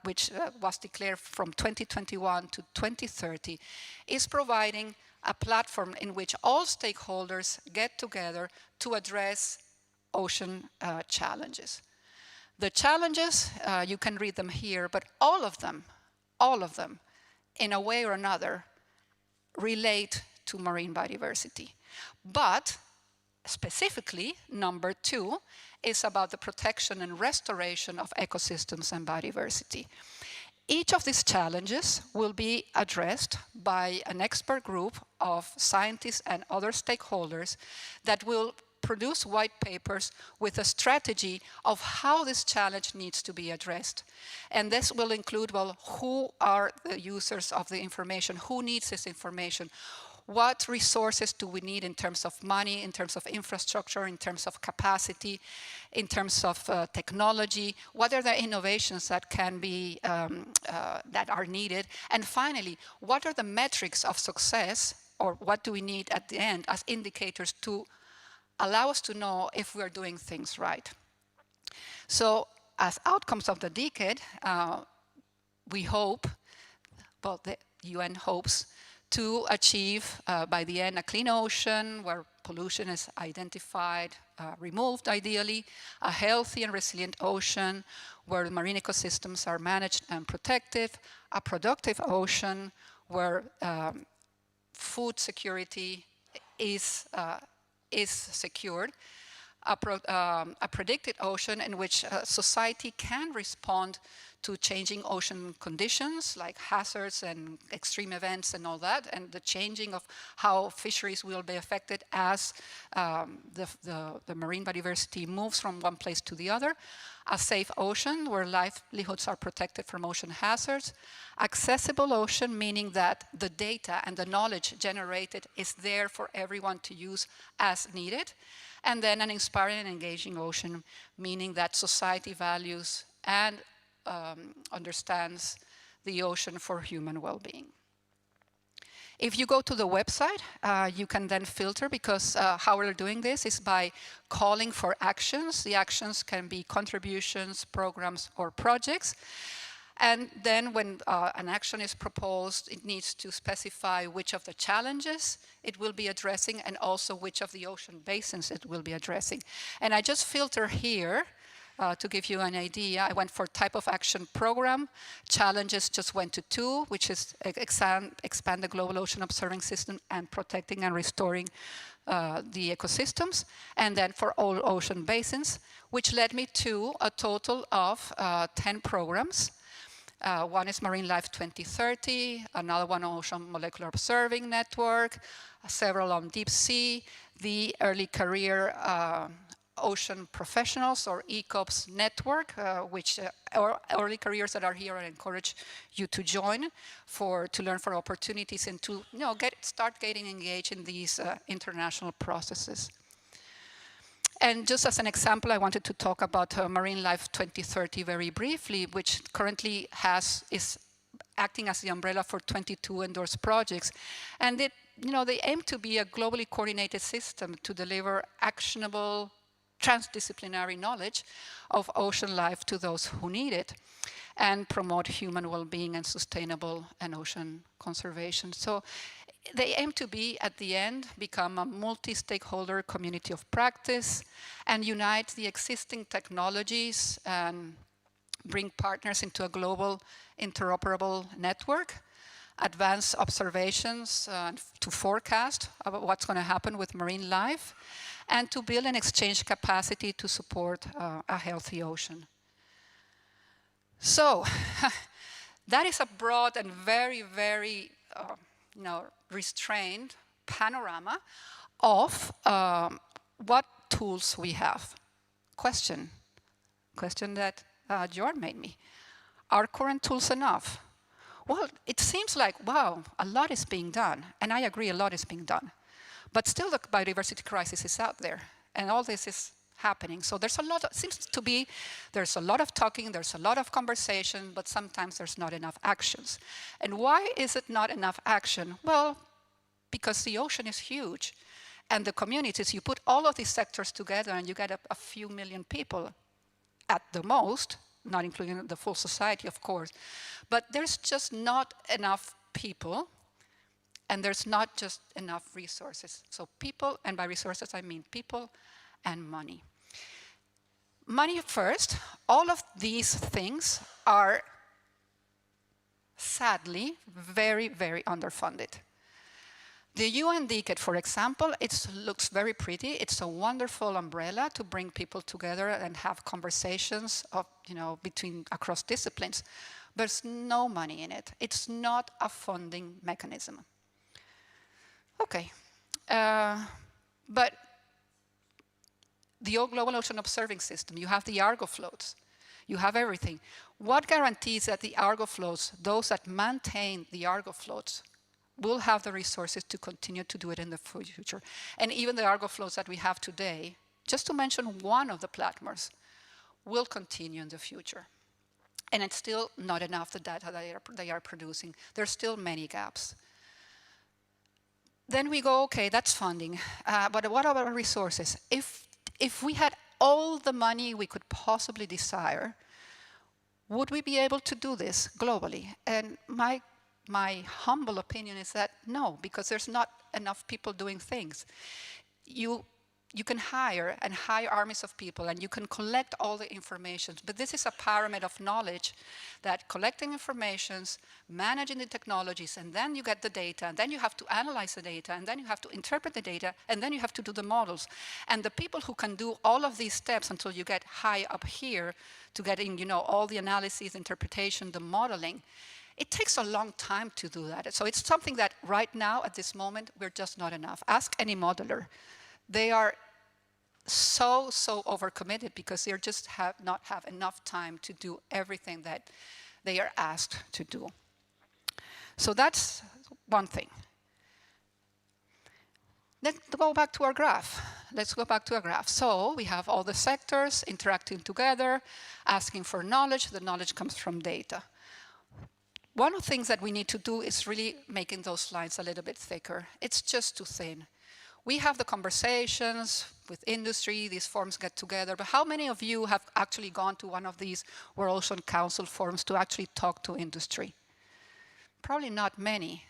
which was declared from 2021 to 2030, is providing a platform in which all stakeholders get together to address ocean challenges. The challenges, you can read them here, but all of them, in a way or another, relate to marine biodiversity. But specifically, number 2 is about the protection and restoration of ecosystems and biodiversity. Each of these challenges will be addressed by an expert group of scientists and other stakeholders that will produce white papers with a strategy of how this challenge needs to be addressed. And this will include, well, who are the users of the information? Who needs this information? What resources do we need in terms of money, in terms of infrastructure, in terms of capacity, in terms of technology? What are the innovations that can be, that are needed? And finally, what are the metrics of success, or what do we need at the end as indicators to allow us to know if we're doing things right? So as outcomes of the decade, we hope, well, the UN hopes, to achieve by the end a clean ocean where pollution is identified, removed ideally, a healthy and resilient ocean where marine ecosystems are managed and protected, a productive ocean where food security is secured, a predicted ocean in which society can respond to changing ocean conditions like hazards and extreme events and all that, and the changing of how fisheries will be affected as the marine biodiversity moves from one place to the other. A safe ocean where livelihoods are protected from ocean hazards. Accessible ocean, meaning that the data and the knowledge generated is there for everyone to use as needed. And then an inspiring and engaging ocean, meaning that society values and understands the ocean for human well-being. If you go to the website, you can then filter, because how we're doing this is by calling for actions. The actions can be contributions, programs, or projects. And then when an action is proposed, it needs to specify which of the challenges it will be addressing and also which of the ocean basins it will be addressing. And I just filter here to give you an idea. I went for type of action program. Challenges just went to 2, which is expand the global ocean observing system and protecting and restoring the ecosystems. And then for all ocean basins, which led me to a total of 10 programs. One is Marine Life 2030, another one Ocean Molecular Observing Network, several on deep sea, the Early Career Ocean Professionals or ECOPS network, which early careers that are here, I encourage you to join to learn for opportunities and to start getting engaged in these international processes. And just as an example, I wanted to talk about Marine Life 2030 very briefly, which currently is acting as the umbrella for 22 endorsed projects. And they aim to be a globally coordinated system to deliver actionable, transdisciplinary knowledge of ocean life to those who need it, and promote human well-being and sustainable and ocean conservation. So they aim to be, at the end, become a multi-stakeholder community of practice and unite the existing technologies and bring partners into a global interoperable network, advance observations to forecast about what's going to happen with marine life, and to build and exchange capacity to support a healthy ocean. So that is a broad and very, very restrained panorama of what tools we have. Question that Jorn made me. Are current tools enough? Well, it seems like, wow, a lot is being done. And I agree, a lot is being done. But still the biodiversity crisis is out there. And all this is happening. So there's a lot, there's a lot of talking, there's a lot of conversation, but sometimes there's not enough actions. And why is it not enough action? Well, because the ocean is huge. And the communities, you put all of these sectors together and you get a few million people at the most, not including the full society, of course. But there's just not enough people, and there's not just enough resources. So people, and by resources I mean people and money. Money first. All of these things are sadly very, very underfunded. The UN Decade, for example, it looks very pretty. It's a wonderful umbrella to bring people together and have conversations of, across disciplines. There's no money in it. It's not a funding mechanism. Okay, but the Global Ocean Observing System, you have the Argo floats, you have everything. What guarantees that the Argo floats, those that maintain the Argo floats, will have the resources to continue to do it in the future? And even the Argo floats that we have today, just to mention one of the platforms, will continue in the future. And it's still not enough, the data that they are producing. There's still many gaps. Then we go, okay, that's funding. But what about resources? If we had all the money we could possibly desire, would we be able to do this globally? And my humble opinion is that no, because there's not enough people doing things. You you can hire armies of people, and you can collect all the information. But this is a pyramid of knowledge that collecting informations, managing the technologies, and then you get the data, and then you have to analyze the data, and then you have to interpret the data, and then you have to do the models. And the people who can do all of these steps until you get high up here to getting, all the analysis, interpretation, the modeling, it takes a long time to do that. So it's something that right now, at this moment, we're just not enough. Ask any modeler. They are so overcommitted because they just not have enough time to do everything that they are asked to do. So that's one thing. Let's go back to our graph. So we have all the sectors interacting together, asking for knowledge. The knowledge comes from data. One of the things that we need to do is really making those lines a little bit thicker. It's just too thin. We have the conversations with industry, these forums get together, but how many of you have actually gone to one of these World Ocean Council forums to actually talk to industry? Probably not many.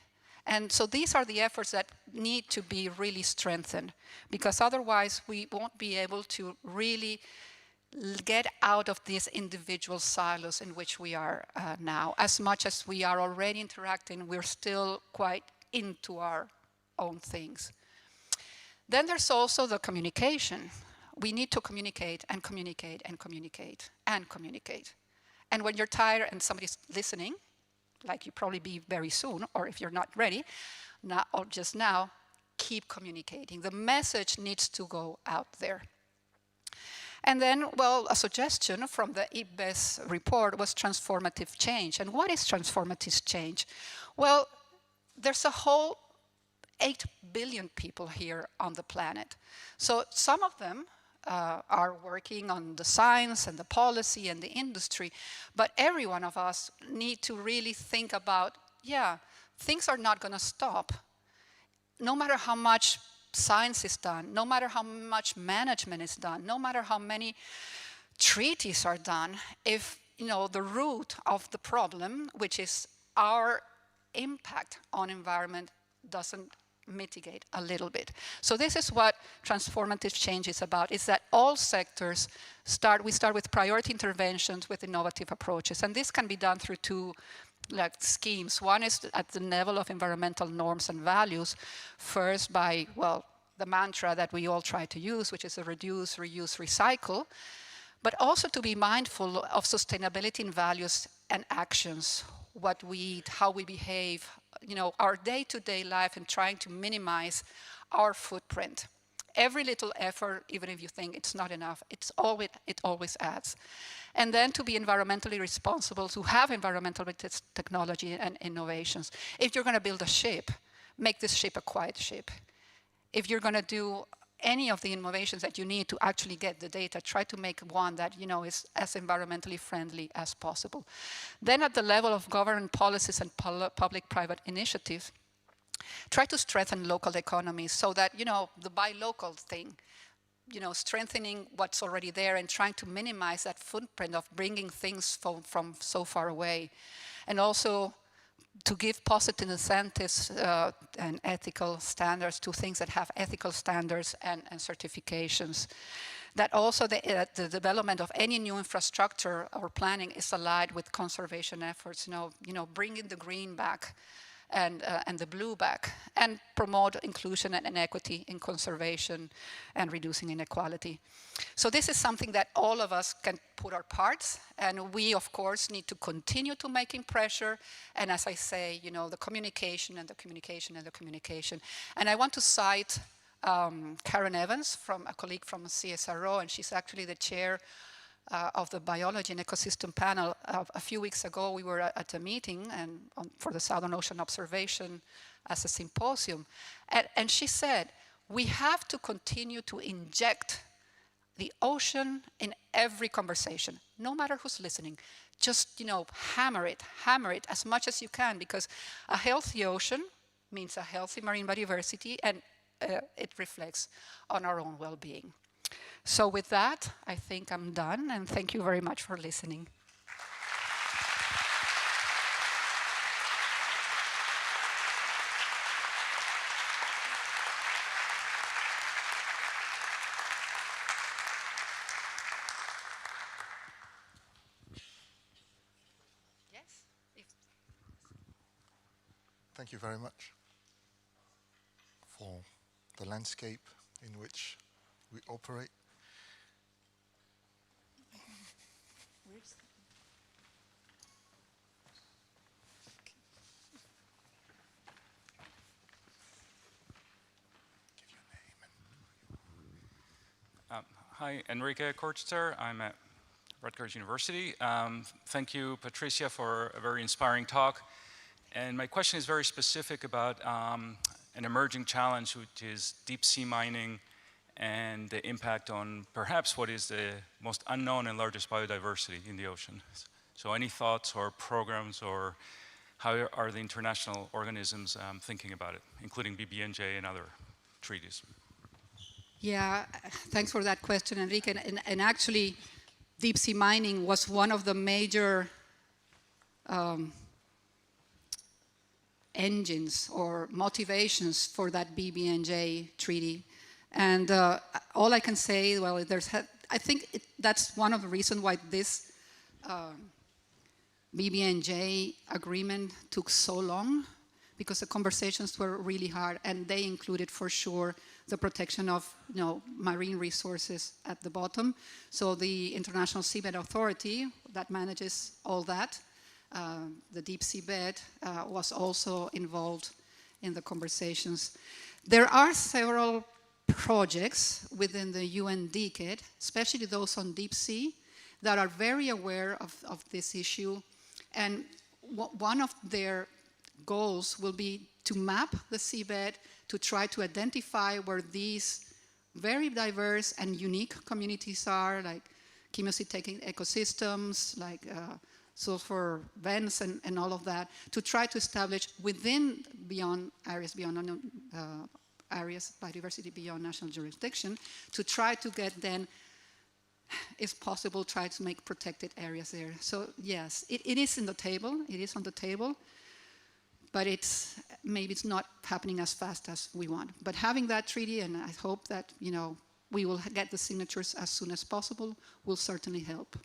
And so these are the efforts that need to be really strengthened, because otherwise we won't be able to really get out of these individual silos in which we are now. As much as we are already interacting, we're still quite into our own things. Then there's also the communication. We need to communicate and communicate and communicate and communicate. And when you're tired and somebody's listening, like you probably be very soon, or if you're not ready, or just now, keep communicating. The message needs to go out there. And then, well, a suggestion from the IPBES report was transformative change. And what is transformative change? Well, there's a whole 8 billion people here on the planet. So some of them are working on the science and the policy and the industry, but every one of us need to really think about, things are not going to stop. No matter how much science is done, no matter how much management is done, no matter how many treaties are done, if the root of the problem, which is our impact on environment, doesn't mitigate a little bit. So this is what transformative change is about, is that all sectors we start with priority interventions with innovative approaches. And this can be done through two schemes. One is at the level of environmental norms and values, first by, the mantra that we all try to use, which is a reduce, reuse, recycle, but also to be mindful of sustainability in values and actions, what we eat, how we behave, our day-to-day life, and trying to minimize our footprint. Every little effort, even if you think it's not enough, it always adds. And then to be environmentally responsible, to have environmental technology and innovations. If you're going to build a ship, make this ship a quiet ship. If you're going to do any of the innovations that you need to actually get the data, try to make one that is as environmentally friendly as possible. Then at the level of government policies and public-private initiatives, try to strengthen local economies so that, the buy local thing, strengthening what's already there and trying to minimize that footprint of bringing things from so far away. And also to give positive incentives and ethical standards to things that have ethical standards and certifications. That also the development of any new infrastructure or planning is aligned with conservation efforts, bringing the green back and the blue back, and promote inclusion and equity in conservation and reducing inequality. So this is something that all of us can put our parts, and we of course need to continue to making pressure, and as I say, the communication and the communication and the communication. And I want to cite Karen Evans, from a colleague from CSRO, and she's actually the chair of the biology and ecosystem panel. A few weeks ago, we were at a meeting for the Southern Ocean Observation as a symposium. And she said, we have to continue to inject the ocean in every conversation, no matter who's listening. Just, hammer it as much as you can, because a healthy ocean means a healthy marine biodiversity, and it reflects on our own well-being. So with that, I think I'm done, and thank you very much for listening. thank you very much for the landscape in which we operate. Hi, Enrique Kortzer. I'm at Rutgers University. Thank you, Patricia, for a very inspiring talk. And my question is very specific about an emerging challenge, which is deep sea mining and the impact on perhaps what is the most unknown and largest biodiversity in the ocean. So any thoughts or programs, or how are the international organisms thinking about it, including BBNJ and other treaties? Yeah, thanks for that question, Enrique. And actually, deep sea mining was one of the major engines or motivations for that BBNJ treaty. And all I can say, well, I think that's one of the reasons why this BBNJ agreement took so long, because the conversations were really hard, and they included for sure the protection of marine resources at the bottom. So the International Seabed Authority that manages all that, the deep seabed, was also involved in the conversations. There are several projects within the UN decade, especially those on deep sea, that are very aware of this issue. And one of their goals will be to map the seabed, to try to identify where these very diverse and unique communities are, like chemocytic ecosystems, like sulfur vents and all of that, to try to establish areas, biodiversity beyond national jurisdiction, to try to get then, if possible, try to make protected areas there. So yes, it is on the table, but maybe it's not happening as fast as we want. But having that treaty, and I hope that we will get the signatures as soon as possible, will certainly help.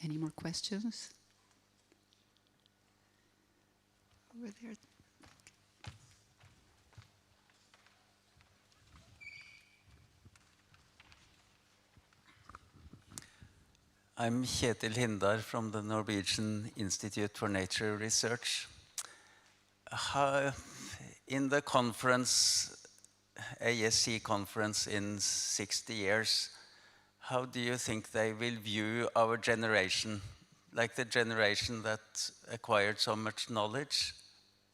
Any more questions? Over there. I'm Kjetil Hindar from the Norwegian Institute for Nature Research. In the conference, ASC conference in 60 years, how do you think they will view our generation, like the generation that acquired so much knowledge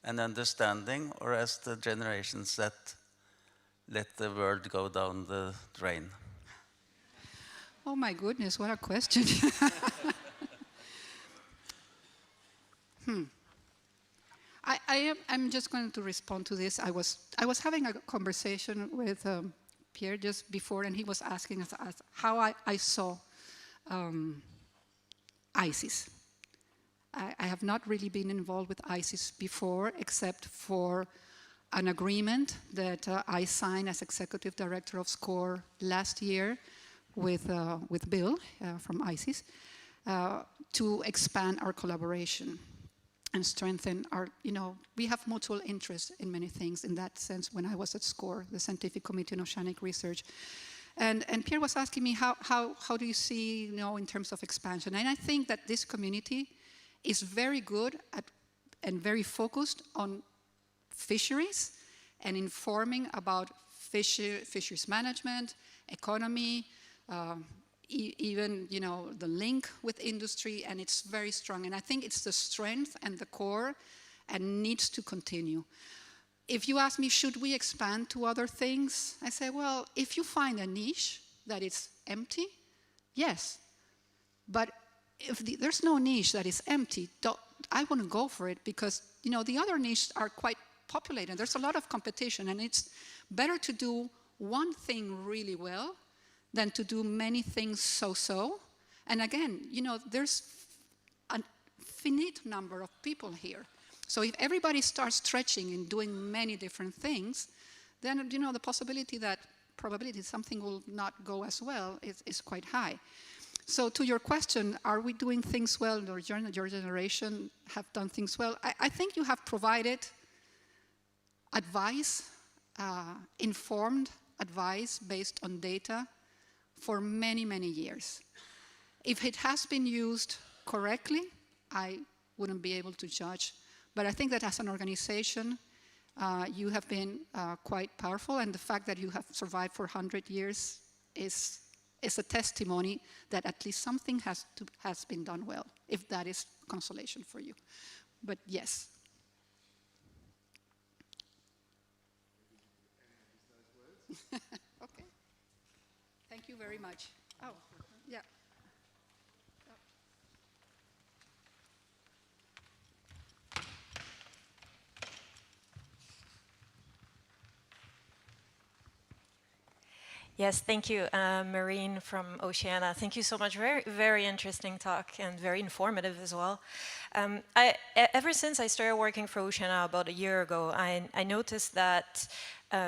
and understanding, or as the generations that let the world go down the drain? Oh my goodness, what a question. I'm just going to respond to this. I was having a conversation with Pierre just before, and he was asking us how I saw ICES. I have not really been involved with ICES before, except for an agreement that I signed as executive director of SCORE last year with Bill from ICES to expand our collaboration and strengthen our, we have mutual interest in many things in that sense. When I was at SCORE, the Scientific Committee on Oceanic Research, and Pierre was asking me how do you see, in terms of expansion? And I think that this community is very good at and very focused on fisheries and informing about fisheries management, economy, even the link with industry, and it's very strong. And I think it's the strength and the core, and needs to continue. If you ask me, should we expand to other things? I say, well, if you find a niche that is empty, yes. But if there's no niche that is empty, I want to go for it, because the other niches are quite populated. There's a lot of competition, and it's better to do one thing really well than to do many things so-so. And again, there's a finite number of people here. So if everybody starts stretching and doing many different things, then the possibility that probability something will not go as well is quite high. So to your question, are we doing things well, or your generation have done things well? I think you have provided advice, informed advice based on data for many, many years. If it has been used correctly, I wouldn't be able to judge. But I think that as an organization, you have been quite powerful, and the fact that you have survived for 100 years is a testimony that at least something has been done well, if that is consolation for you. But yes. Okay. Thank you very much. Oh, yeah. Yes, thank you, Marine from Oceana. Thank you so much. Very, very interesting talk and very informative as well. Ever since I started working for Oceana about a year ago, I noticed that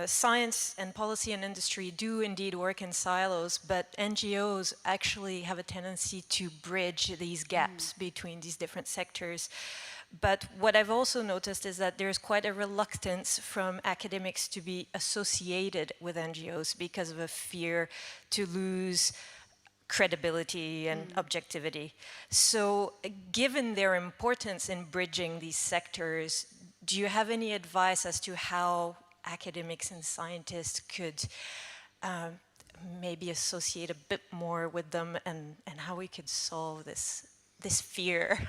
science and policy and industry do indeed work in silos, but NGOs actually have a tendency to bridge these gaps between these different sectors. But what I've also noticed is that there's quite a reluctance from academics to be associated with NGOs because of a fear to lose credibility and objectivity. So given their importance in bridging these sectors, do you have any advice as to how academics and scientists could maybe associate a bit more with them, and how we could solve this fear?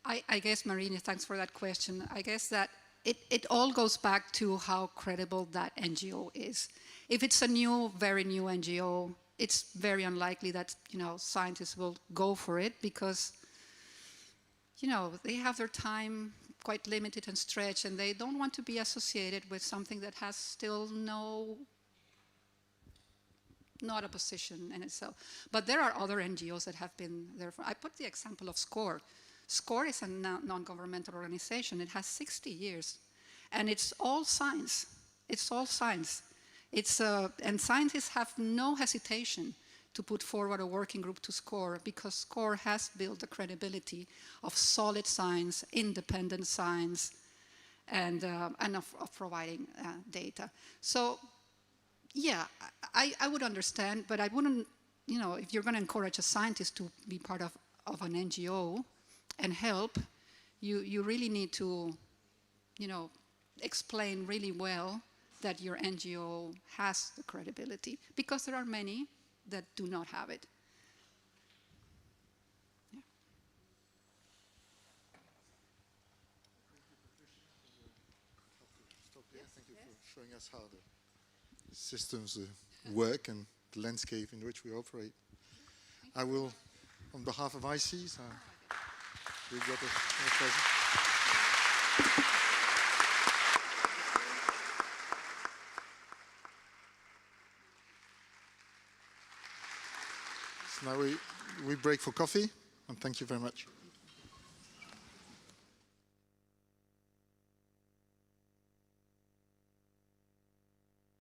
I guess, Marina, thanks for that question. I guess that it all goes back to how credible that NGO is. If it's a new, very new NGO, it's very unlikely that, scientists will go for it because, they have their time quite limited and stretched, and they don't want to be associated with something that has still not a position in itself. But there are other NGOs that have been there. I put the example of SCORE. SCORE is a non-governmental organization. It has 60 years, and it's all science. It's all science. And scientists have no hesitation to put forward a working group to SCORE because SCORE has built the credibility of solid science, independent science, and of providing data. So, yeah, I would understand, but I wouldn't, if you're going to encourage a scientist to be part of an NGO and help, you really need to, explain really well that your NGO has the credibility, because there are many that do not have it. Yeah. Thank you for showing us how the systems work and the landscape in which we operate. I will, on behalf of ICs, we got a present. So now we break for coffee, and thank you very much.